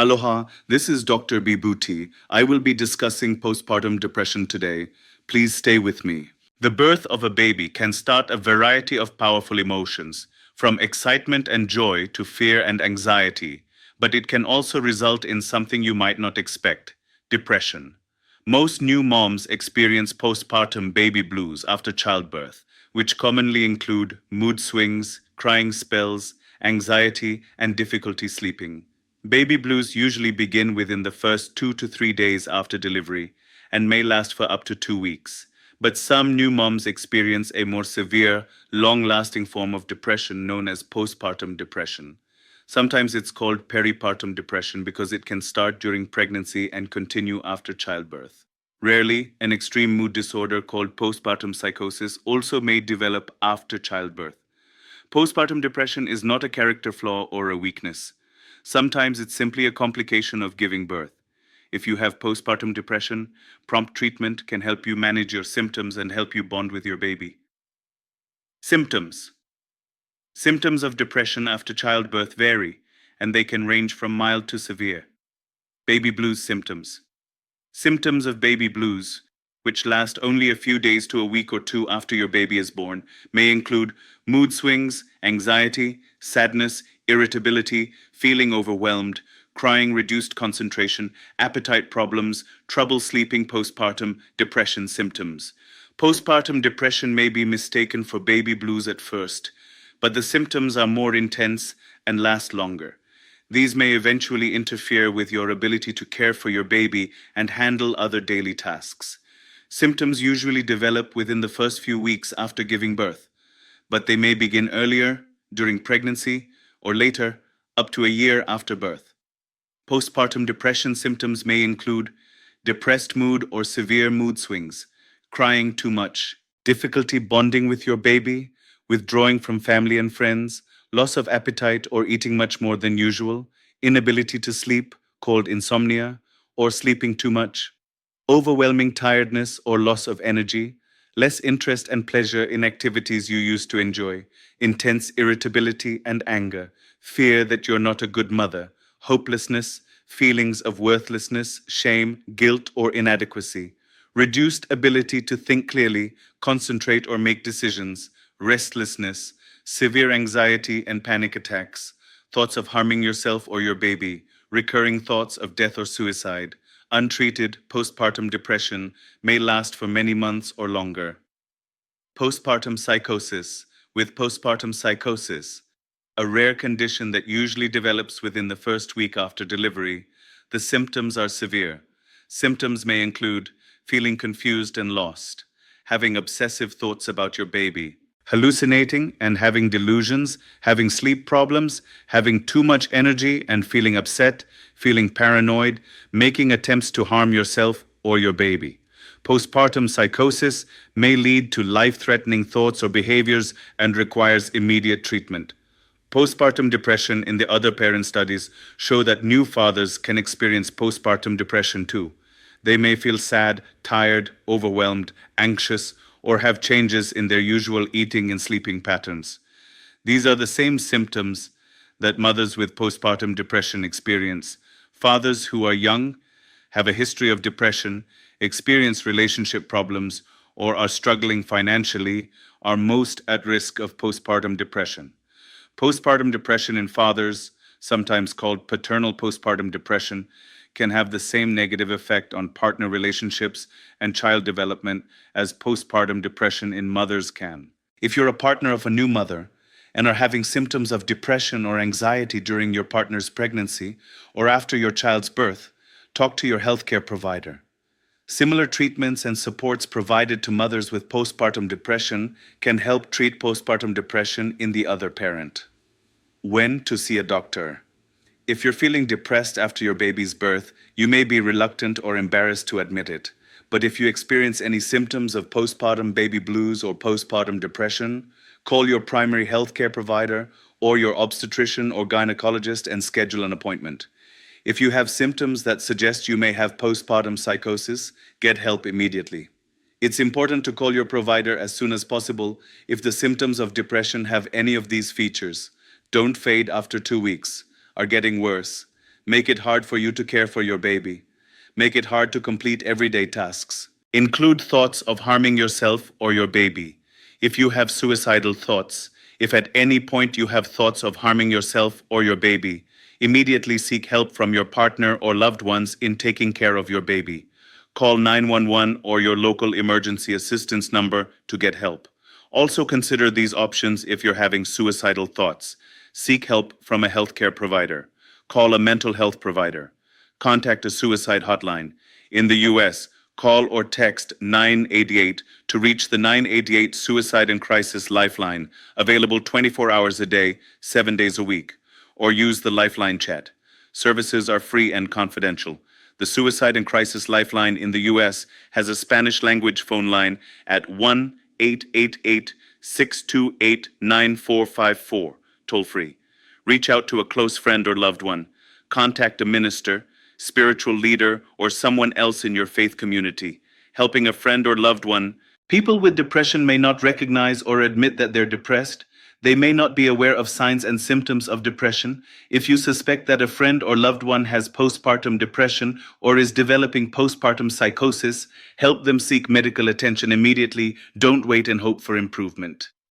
Aloha, this is Dr. Bibuti. I will be discussing postpartum depression today. Please stay with me. The birth of a baby can start a variety of powerful emotions, from excitement and joy to fear and anxiety, but it can also result in something you might not expect: depression. Most new moms experience postpartum baby blues after childbirth, which commonly include mood swings, crying spells, anxiety, and difficulty sleeping. Baby blues usually begin within the first 2 to 3 days after delivery and may last for up to 2 weeks. But some new moms experience a more severe, long-lasting form of depression known as postpartum depression. Sometimes it's called peripartum depression because it can start during pregnancy and continue after childbirth. Rarely, an extreme mood disorder called postpartum psychosis also may develop after childbirth. Postpartum depression is not a character flaw or a weakness. Sometimes it's simply a complication of giving birth. If you have postpartum depression, prompt treatment can help you manage your symptoms and help you bond with your baby. Symptoms. Symptoms of depression after childbirth vary, and they can range from mild to severe. Baby blues symptoms. Symptoms of baby blues, which last only a few days to a week or two after your baby is born, may include mood swings, anxiety, sadness, irritability, feeling overwhelmed, crying, reduced concentration, appetite problems, trouble sleeping. Postpartum depression symptoms. Postpartum depression may be mistaken for baby blues at first, but the symptoms are more intense and last longer. These may eventually interfere with your ability to care for your baby and handle other daily tasks. Symptoms usually develop within the first few weeks after giving birth, but they may begin earlier, during pregnancy, or later, up to a year after birth. Postpartum depression symptoms may include depressed mood or severe mood swings, crying too much, difficulty bonding with your baby, withdrawing from family and friends, loss of appetite or eating much more than usual, inability to sleep, called insomnia, or sleeping too much, overwhelming tiredness or loss of energy, less interest and pleasure in activities you used to enjoy, intense irritability and anger, fear that you're not a good mother, hopelessness, feelings of worthlessness, shame, guilt, or inadequacy, reduced ability to think clearly, concentrate, or make decisions, restlessness, severe anxiety and panic attacks, thoughts of harming yourself or your baby, recurring thoughts of death or suicide. Untreated postpartum depression may last for many months or longer. Postpartum psychosis. With postpartum psychosis, a rare condition that usually develops within the first week after delivery, the symptoms are severe. Symptoms may include feeling confused and lost, having obsessive thoughts about your baby, hallucinating and having delusions, having sleep problems, having too much energy and feeling upset, feeling paranoid, making attempts to harm yourself or your baby. Postpartum psychosis may lead to life-threatening thoughts or behaviors and requires immediate treatment. Postpartum depression in the other parent studies show that new fathers can experience postpartum depression too. They may feel sad, tired, overwhelmed, anxious, or have changes in their usual eating and sleeping patterns. These are the same symptoms that mothers with postpartum depression experience. Fathers who are young, have a history of depression, experience relationship problems, or are struggling financially are most at risk of postpartum depression. Postpartum depression in fathers, sometimes called paternal postpartum depression, can have the same negative effect on partner relationships and child development as postpartum depression in mothers can. If you're a partner of a new mother and are having symptoms of depression or anxiety during your partner's pregnancy or after your child's birth, talk to your healthcare provider. Similar treatments and supports provided to mothers with postpartum depression can help treat postpartum depression in the other parent. When to see a doctor. If you're feeling depressed after your baby's birth, you may be reluctant or embarrassed to admit it. But if you experience any symptoms of postpartum baby blues or postpartum depression, call your primary healthcare provider or your obstetrician or gynecologist and schedule an appointment. If you have symptoms that suggest you may have postpartum psychosis, get help immediately. It's important to call your provider as soon as possible if the symptoms of depression have any of these features. Don't fade after 2 weeks. Are getting worse, Make it hard for you to care for your baby. Make it hard to complete everyday tasks. Include thoughts of harming yourself or your baby. If you have suicidal thoughts, if at any point you have thoughts of harming yourself or your baby, immediately seek help from your partner or loved ones in taking care of your baby. Call 911 or your local emergency assistance number to get help. Also consider these options if you're having suicidal thoughts. Seek help from a healthcare provider. Call a mental health provider. Contact a suicide hotline. In the US, call or text 988 to reach the 988 Suicide and Crisis Lifeline, available 24 hours a day, 7 days a week, or use the Lifeline chat. Services are free and confidential. The Suicide and Crisis Lifeline in the US has a Spanish language phone line at 1-888-628-9454, toll free. Reach out to a close friend or loved one. Contact a minister, spiritual leader, or someone else in your faith community. Helping a friend or loved one. People with depression may not recognize or admit that they're depressed. They may not be aware of signs and symptoms of depression. If you suspect that a friend or loved one has postpartum depression or is developing postpartum psychosis, help them seek medical attention immediately. Don't wait and hope for improvement.